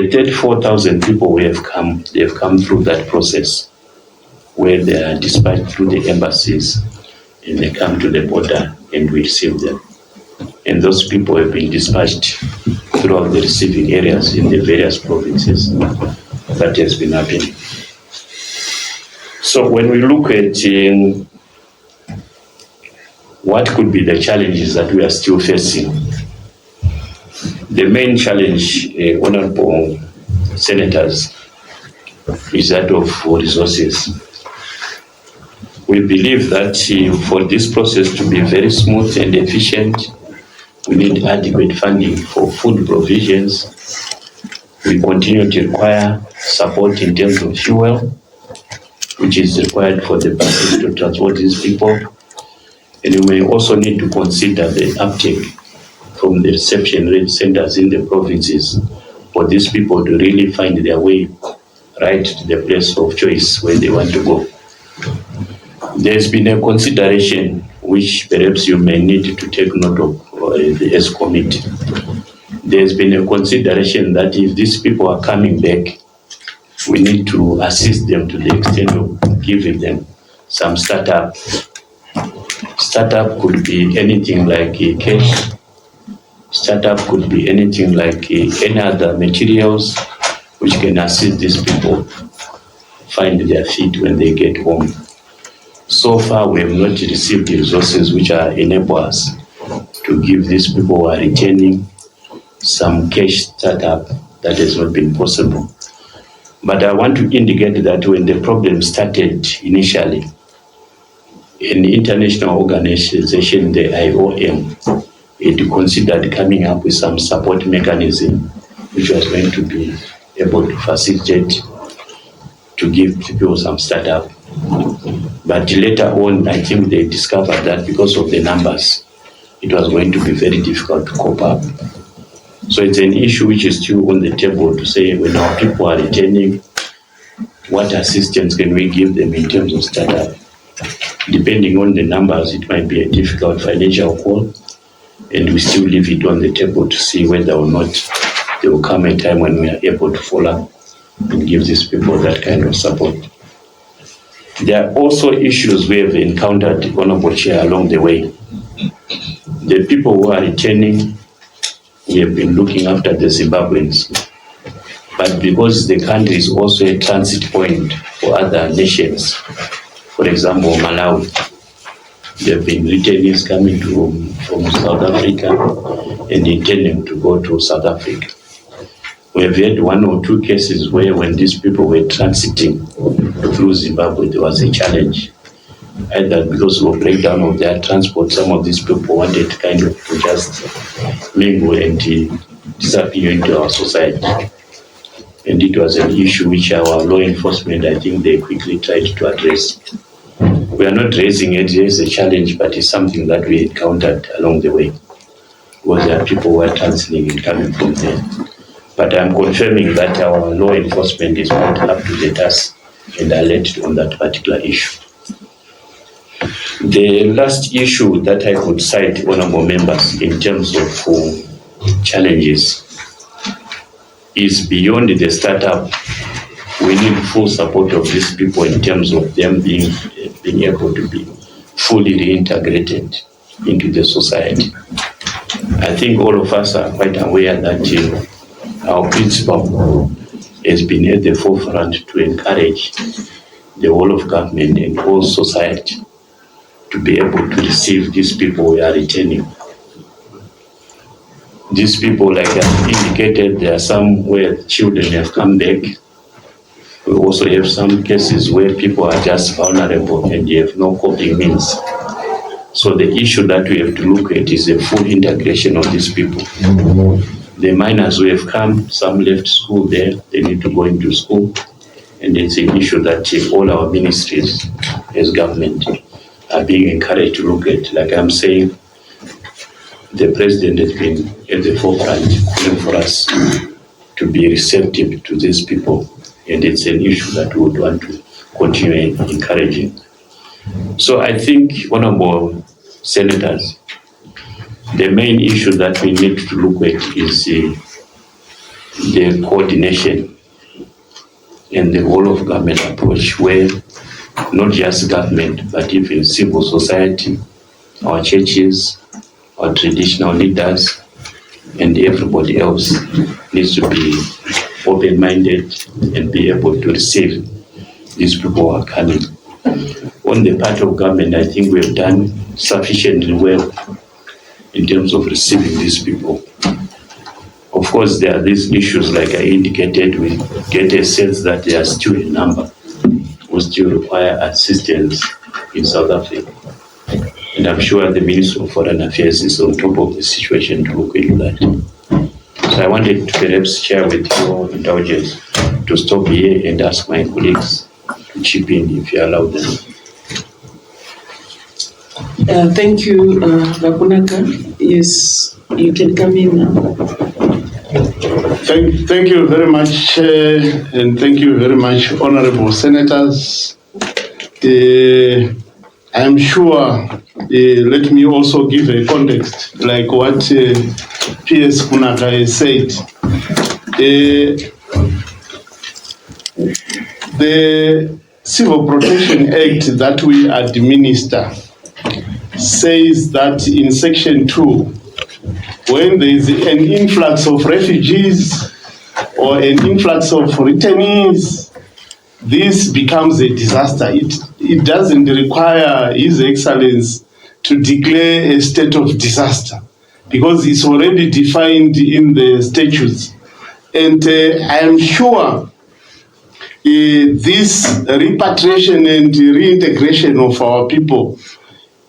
The 34,000 people they have come through that process where they are dispatched through the embassies and they come to the border and we receive them. And those people have been dispatched throughout the receiving areas in the various provinces. That has been happening. So when we look at what could be the challenges that we are still facing, the main challenge, honorable senators, is that of resources. We believe that for this process to be very smooth and efficient, we need adequate funding for food provisions. We continue to require support in terms of fuel, which is required for the buses to transport these people. And we may also need to consider the uptake from the reception rate centers in the provinces for these people to really find their way right to the place of choice where they want to go. There's been a consideration which perhaps you may need to take note of as committee. There's been a consideration that if these people are coming back, we need to assist them to the extent of giving them some startup. Startup could be anything like a cash. Startup could be anything like any other materials which can assist these people find their feet when they get home. So far, we have not received the resources which are enable us to give these people who are returning some cash startup. That has not been possible. But I want to indicate that when the problem started initially, an international organization, the IOM, it considered coming up with some support mechanism which was going to be able to facilitate to give people some startup. But later on, I think they discovered that because of the numbers, it was going to be very difficult to cope up. So it's an issue which is still on the table to say when our people are returning, what assistance can we give them in terms of startup? Depending on the numbers, it might be a difficult financial call, and we still leave it on the table to see whether or not there will come a time when we are able to follow and give these people that kind of support. There are also issues we have encountered, Honorable Chair, along the way. The people who are returning, we have been looking after the Zimbabweans. But because the country is also a transit point for other nations, for example, Malawi, there have been returnees coming from South Africa and intending to go to South Africa. We have had one or two cases where when these people were transiting through Zimbabwe, there was a challenge. Either because of breakdown of their transport, some of these people wanted kind of to just mingle and disappear into our society. And it was an issue which our law enforcement, I think they quickly tried to address. We are not raising it as a challenge, but it's something that we encountered along the way. Because there are people who are transiting and coming from there. But I'm confirming that our law enforcement is not up to the task and alert on that particular issue. The last issue that I could cite, honorable members, in terms of challenges is beyond the startup. We need full support of these people in terms of them being able to be fully reintegrated into the society. I think all of us are quite aware that our principal has been at the forefront to encourage the whole of government and whole society to be able to receive these people we are returning. These people, like I've indicated, there are some where children have come back. We also have some cases where people are just vulnerable and they have no coping means. So the issue that we have to look at is the full integration of these people. The minors who have come, some left school there, they need to go into school. And it's an issue that all our ministries as government are being encouraged to look at. Like I'm saying, the president has been at the forefront for us to be receptive to these people. And it's an issue that we would want to continue encouraging. So I think, honorable senators, the main issue that we need to look at is the coordination and the whole of government approach, where not just government, but even civil society, our churches, our traditional leaders, and everybody else needs to be open-minded and be able to receive these people who are coming. On the part of government, I think we have done sufficiently well in terms of receiving these people. Of course, there are these issues, like I indicated, we get a sense that there are still a number who still require assistance in South Africa. And I'm sure the Ministry of Foreign Affairs is on top of the situation to look into that. So I wanted to perhaps share with your indulgence to stop here and ask my colleagues to chip in if you allow them. Thank you, Bakunaka. Yes, you can come in now. Thank you very much, and thank you very much, honorable senators. I'm sure, let me also give a context, like what P.S. Kunaka has said. The Civil Protection Act that we administer says that in Section 2, when there is an influx of refugees or an influx of returnees, this becomes a disaster. It doesn't require His Excellency to declare a state of disaster because it's already defined in the statutes. And I am sure this repatriation and reintegration of our people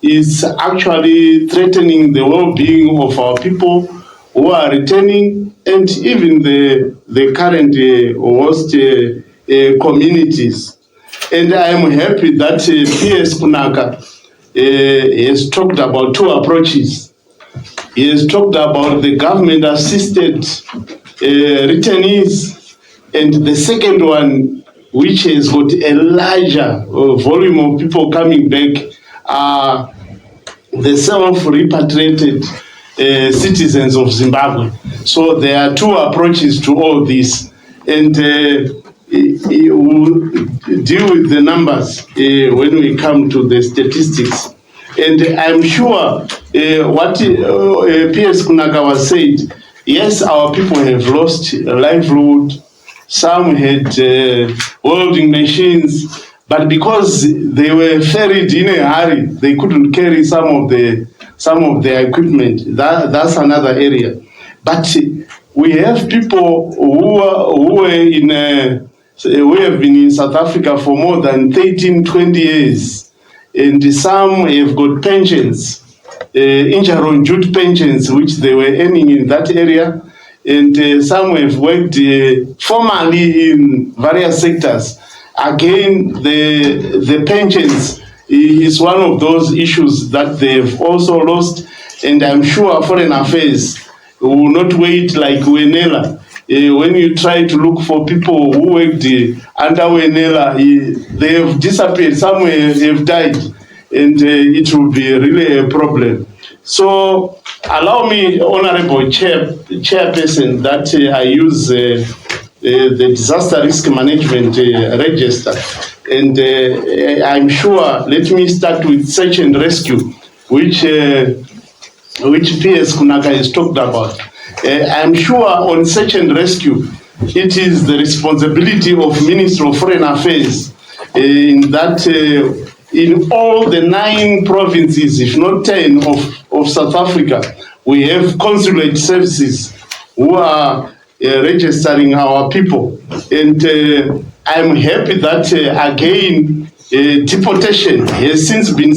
is actually threatening the well-being of our people who are returning and even the current host communities. And I am happy that P.S. Kunaka has talked about two approaches. He has talked about the government-assisted returnees, and the second one, which has got a larger volume of people coming back, are the self-repatriated citizens of Zimbabwe. So there are two approaches to all this, and we'll deal with the numbers when we come to the statistics. And I'm sure what P.S. Kunaka was said, yes, our people have lost livelihood. Some had welding machines, but because they were ferried in a hurry, they couldn't carry some of their equipment. That's another area. But we have people who have been in South Africa for more than 13, 20 years, and some have got pensions, injury-on-duty pensions, which they were earning in that area, and some have worked formally in various sectors. Again, the pensions is one of those issues that they've also lost, and I'm sure Foreign Affairs will not wait like Wenela. When you try to look for people who worked under Wenela, they have disappeared, some have died, and it will be really a problem. So allow me, Honorable Chairperson, that I use the Disaster Risk Management Register. And I'm sure, let me start with search and rescue, which P.S. Kunaka has talked about. I'm sure on search and rescue, it is the responsibility of Ministry of Foreign Affairs in that in all the 9 provinces, if not 10 of South Africa, we have consulate services who are registering our people. And I'm happy that again, deportation has since been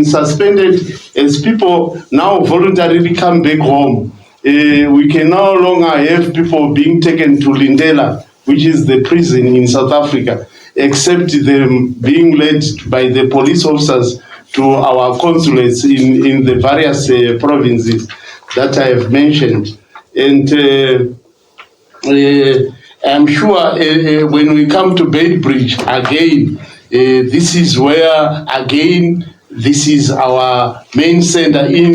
suspended as people now voluntarily come back home. We can no longer have people being taken to Lindela, which is the prison in South Africa, except them being led by the police officers to our consulates in the various provinces that I have mentioned. And I'm sure when we come to Beitbridge again, this is where again this is our main center in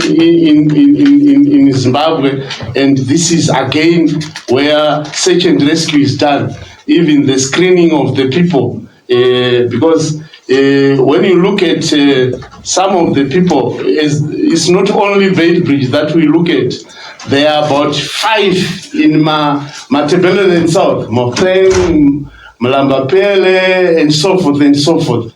Zimbabwe, and this is again where search and rescue is done, even the screening of the people, because when you look at some of the people, it's not only Beitbridge that we look at. There are about 5 in Matabeleland South, Mokeng, Mlambapele, and so forth and so forth.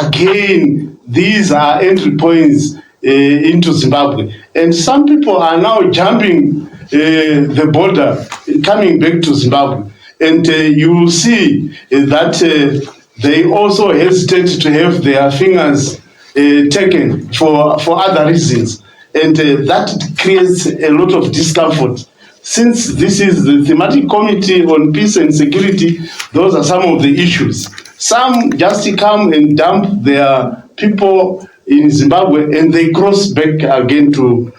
Again, these are entry points into Zimbabwe. And some people are now jumping the border, coming back to Zimbabwe. And you will see that they also hesitate to have their fingers taken for other reasons. And that creates a lot of discomfort. Since this is the thematic committee on peace and security, those are some of the issues. Some just come and dump their people in Zimbabwe and they cross back again to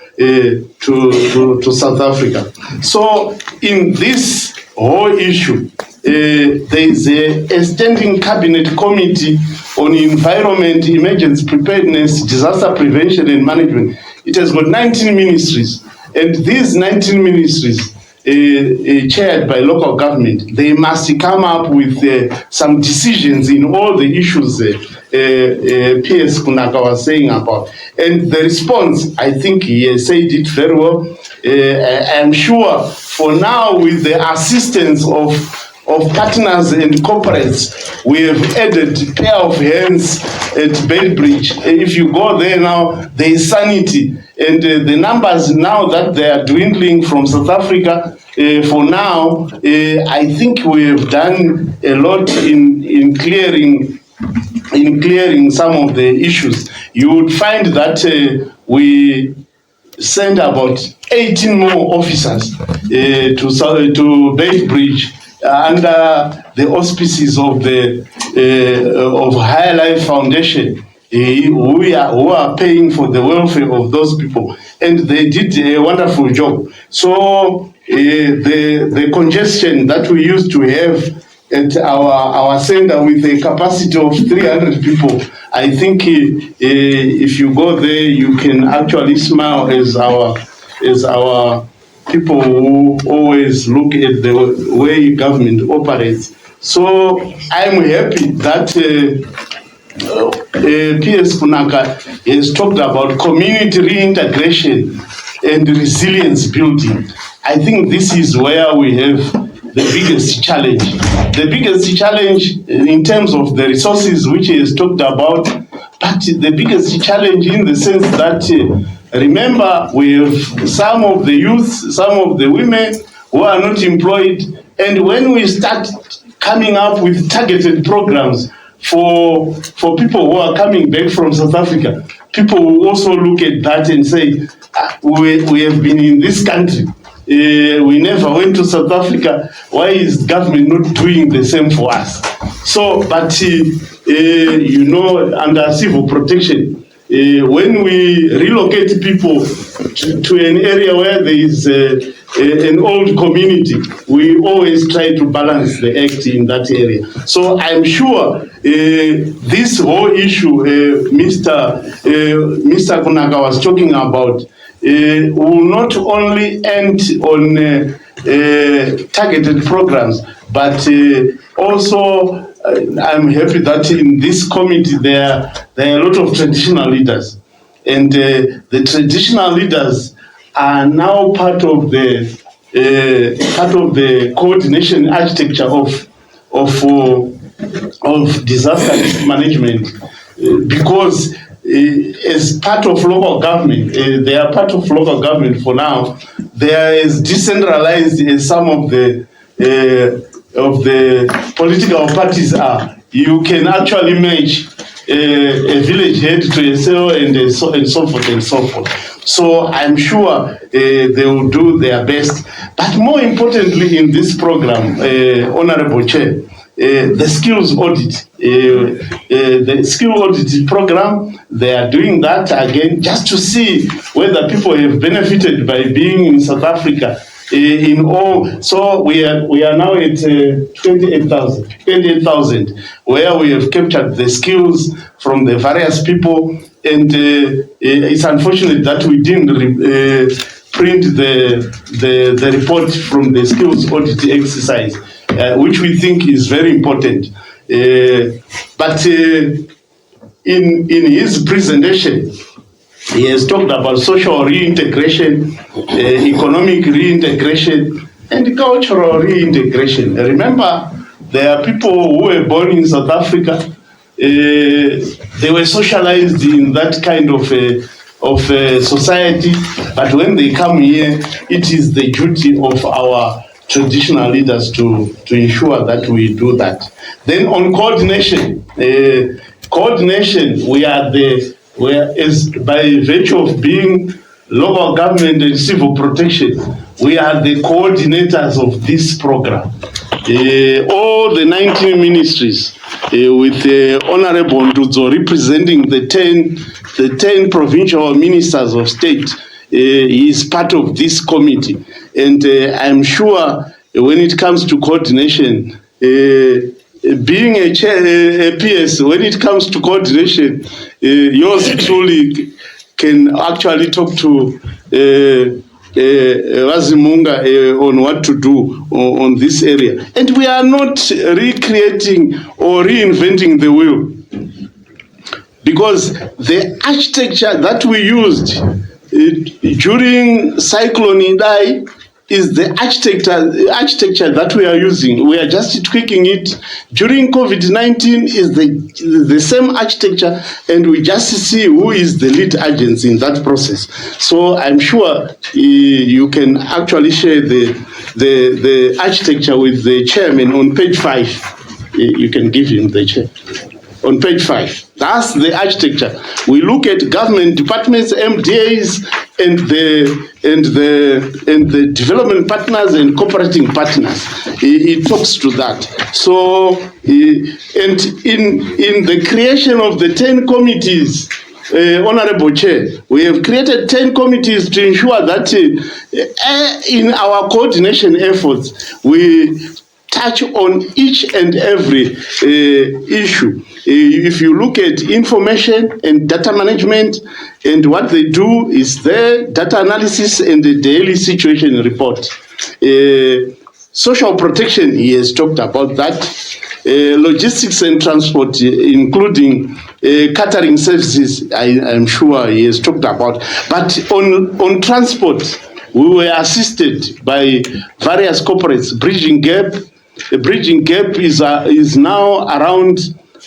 South Africa. So in this whole issue, there is a standing cabinet committee on environment, emergency preparedness, disaster prevention and management. It has got 19 ministries, and these 19 ministries chaired by local government, they must come up with some decisions in all the issues PS Kunaka was saying about. And the response, I think he has said it very well. I'm sure for now, with the assistance of partners and corporates, we have added a pair of hands at Beitbridge. If you go there now, there is sanity. And the numbers now that they are dwindling from South Africa, for now, I think we have done a lot in clearing some of the issues. You would find that we send about 18 more officers to Beitbridge under the auspices of the Higher Life Foundation, who are paying for the welfare of those people, and they did a wonderful job. So the congestion that we used to have at our center with a capacity of 300 people, I think if you go there, you can actually smile as our people who always look at the way government operates. So I'm happy that PS Kunaka has talked about community reintegration and resilience building. I think this is where we have the biggest challenge. The biggest challenge in terms of the resources which he has talked about, but the biggest challenge in the sense that remember, we have some of the youth, some of the women who are not employed, and when we start coming up with targeted programs for people who are coming back from South Africa, people will also look at that and say, we have been in this country, we never went to South Africa, why is government not doing the same for us? So, but you know, under civil protection, when we relocate people to an area where there is an old community, we always try to balance the act in that area. So I'm sure this whole issue Mr. Kunaka was talking about will not only end on targeted programs, but also I'm happy that in this committee there are a lot of traditional leaders, and the traditional leaders are now part of the coordination architecture of disaster management, because as part of local government, they are part of local government for now. They are as decentralized as some of the political parties are. You can actually match a village head to a cell and so forth and so forth. So I'm sure they will do their best. But more importantly in this program, Honorable Chair, the skills audit, the skill audit program, they are doing that again just to see whether people have benefited by being in South Africa. In all, so we are now at 28,000, where we have captured the skills from the various people, and it's unfortunate that we didn't print the report from the skills audit exercise, which we think is very important. But in his presentation, he has talked about social reintegration, economic reintegration, and cultural reintegration. Remember, there are people who were born in South Africa. They were socialized in that kind of society, but when they come here, it is the duty of our traditional leaders to ensure that we do that. Then on coordination, we are by virtue of being local government and civil protection, we are the coordinators of this program. All the 19 ministries, with Honorable Ndudzo representing the 10 provincial ministers of state, he is part of this committee. And I'm sure when it comes to coordination, being a PS, when it comes to coordination, yours truly can actually talk to Wazimunga on what to do on this area. And we are not recreating or reinventing the wheel, because the architecture that we used during Cyclone Idai is the architecture that we are using. We are just tweaking it. During COVID-19 is the same architecture, and we just see who is the lead agents in that process. So I'm sure you can actually share the architecture with the chairman on page 5. You can give him the chair. On page 5. That's the architecture. We look at government departments, MDAs, and the development partners and cooperating partners. It talks to that. So, and in the creation of the 10 committees, Honorable Chair, we have created 10 committees to ensure that in our coordination efforts, we touch on each and every issue. If you look at information and data management, and what they do is their data analysis and the daily situation report. Social protection, he has talked about that. Logistics and transport, including catering services, I'm sure he has talked about. But on transport, we were assisted by various corporates. Bridging Gap. The Bridging Gap is now around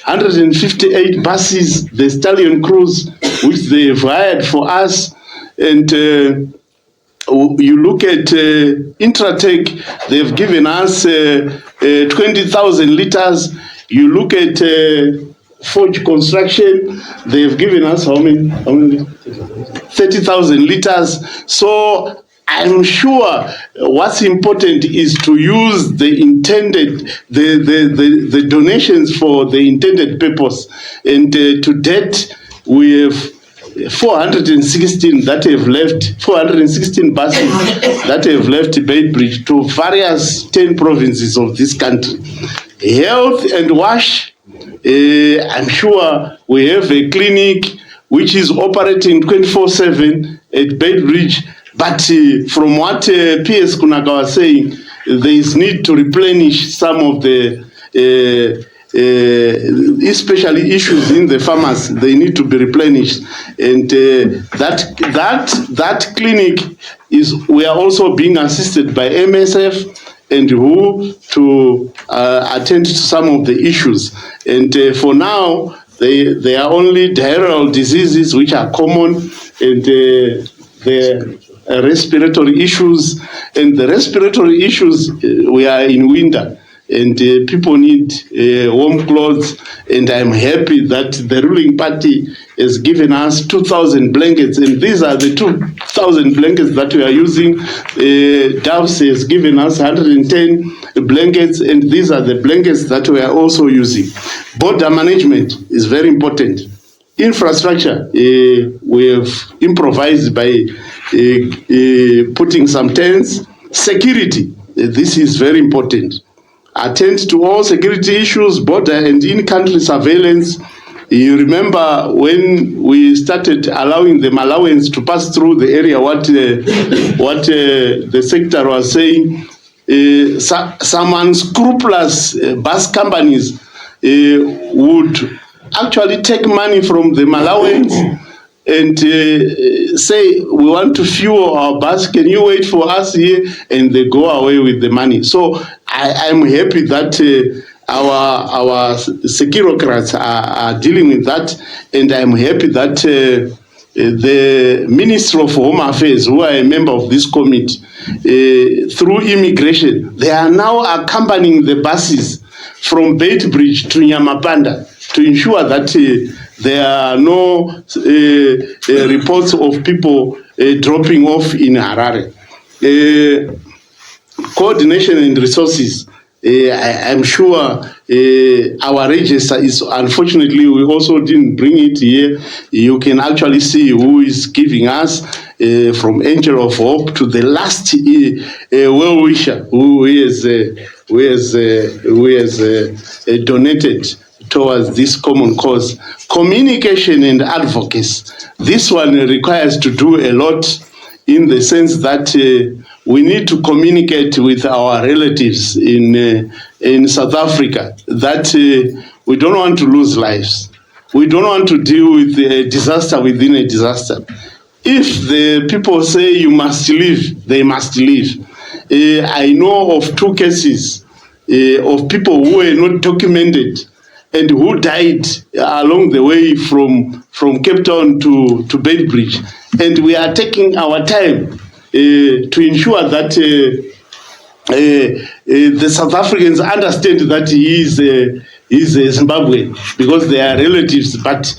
158 buses, the Stallion Cruise, which they've hired for us. And you look at Intratech, they've given us 20,000 liters. You look at Forge Construction, they've given us how many? 30,000 liters. So I'm sure what's important is to use the intended, the donations for the intended purpose. And to date, we have 416 that have left, 416 buses that have left Beitbridge to various 10 provinces of this country. Health and WASH, I'm sure we have a clinic which is operating 24/7 at Beitbridge. But from what PS Kunaka was saying, there is need to replenish some of the, especially issues in the farmers. They need to be replenished, and that clinic is. We are also being assisted by MSF and WHO to attend to some of the issues. And for now, they are only diarrheal diseases which are common, and the respiratory issues. And the respiratory issues, we are in winter, and people need warm clothes. And I'm happy that the ruling party has given us 2,000 blankets, and these are the 2,000 blankets that we are using. Doves has given us 110 blankets, and these are the blankets that we are also using. Border management is very important. Infrastructure, we have improvised by putting some tents. Security, this is very important. Attend to all security issues, border and in-country surveillance, You remember when we started allowing the Malawians to pass through the area, what the secretary was saying, some unscrupulous bus companies would actually take money from the Malawians and say, we want to fuel our bus, can you wait for us here? And they go away with the money. So I'm happy that our securocrats are dealing with that, and I'm happy that the Minister of Home Affairs, who are a member of this committee, through immigration, they are now accompanying the buses from Beitbridge to Nyamapanda to ensure that there are no reports of people dropping off in Harare. Coordination and resources. I'm sure our register is, unfortunately, we also didn't bring it here. You can actually see who is giving us, from Angel of Hope to the last well-wisher who has donated towards this common cause. Communication and advocacy. This one requires to do a lot, in the sense that we need to communicate with our relatives in South Africa that we don't want to lose lives. We don't want to deal with a disaster within a disaster. If the people say you must leave, they must leave. I know of 2 cases of people who were not documented and who died along the way from Cape Town to Beitbridge. And we are taking our time to ensure that the South Africans understand that he is a Zimbabwean, because they are relatives. But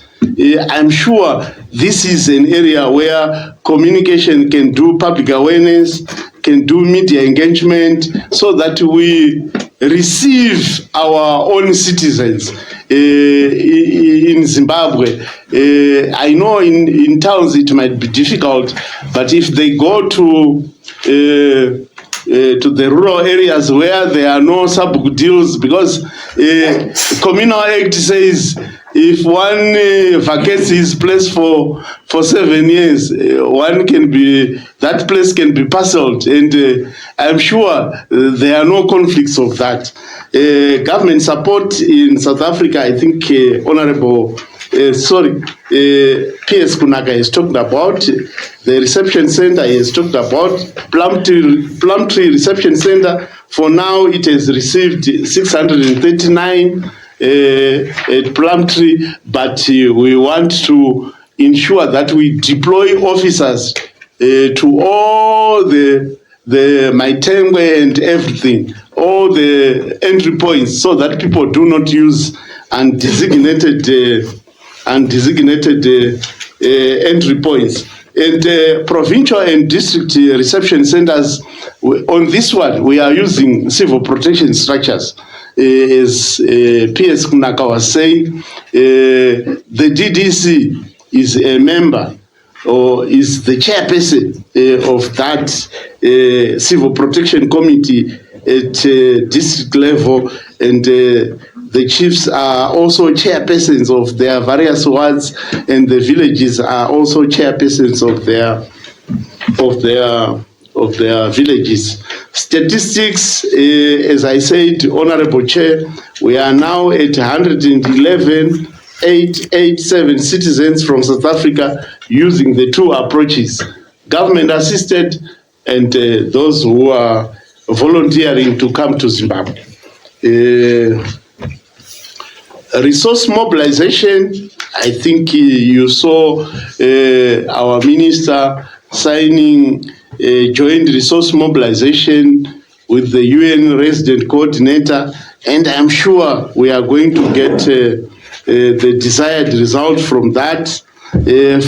I'm sure this is an area where communication can do public awareness, can do media engagement, so that we receive our own citizens in Zimbabwe. I know in towns it might be difficult, but if they go to the rural areas where there are no sub deals, because Communal Act says if one vacates his place for 7 years, that place can be parceled, and I'm sure there are no conflicts of that. Government support in South Africa, I think Honorable P.S. Kunaka has talked about. The reception center has talked about. Plumtree Reception Center, for now it has received 639 at Plumtree, but we want to ensure that we deploy officers to all the Maitengwe and everything, all the entry points, so that people do not use undesignated entry points. And provincial and district reception centers, on this one, we are using civil protection structures. As P.S. Kunaka was saying, the DDC is a member, or is the chairperson of that civil protection committee at district level, and the chiefs are also chairpersons of their various wards, and the villages are also chairpersons of their villages. Statistics, as I said, Honorable Chair, we are now at 111,887 citizens from South Africa using the 2 approaches, government assisted and those who are volunteering to come to Zimbabwe. Resource mobilization, I think you saw our minister signing a joint resource mobilization with the UN resident coordinator, and I'm sure we are going to get the desired result from that.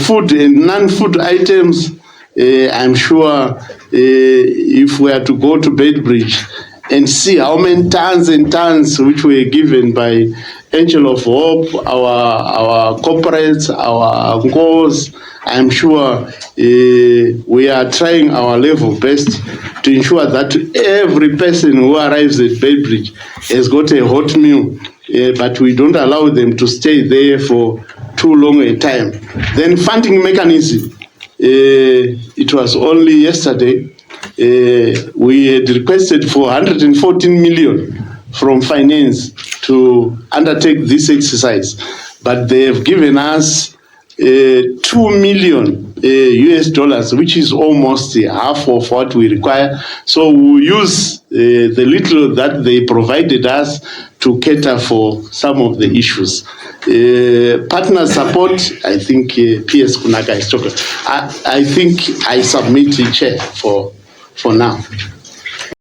Food and non-food items, I'm sure if we are to go to Beitbridge and see how many tons and tons which were given by Angel of Hope, our corporates, our goals, I'm sure We are trying our level best to ensure that every person who arrives at Beitbridge has got a hot meal, but we don't allow them to stay there for too long a time. Then funding mechanism. It was only yesterday we had requested for 114 million from finance to undertake this exercise, but they have given us 2 million US dollars, which is almost half of what we require. So we'll use the little that they provided us to cater for some of the issues. Partner support, I think PS Kunaka is talking. I think I submit the chair for now.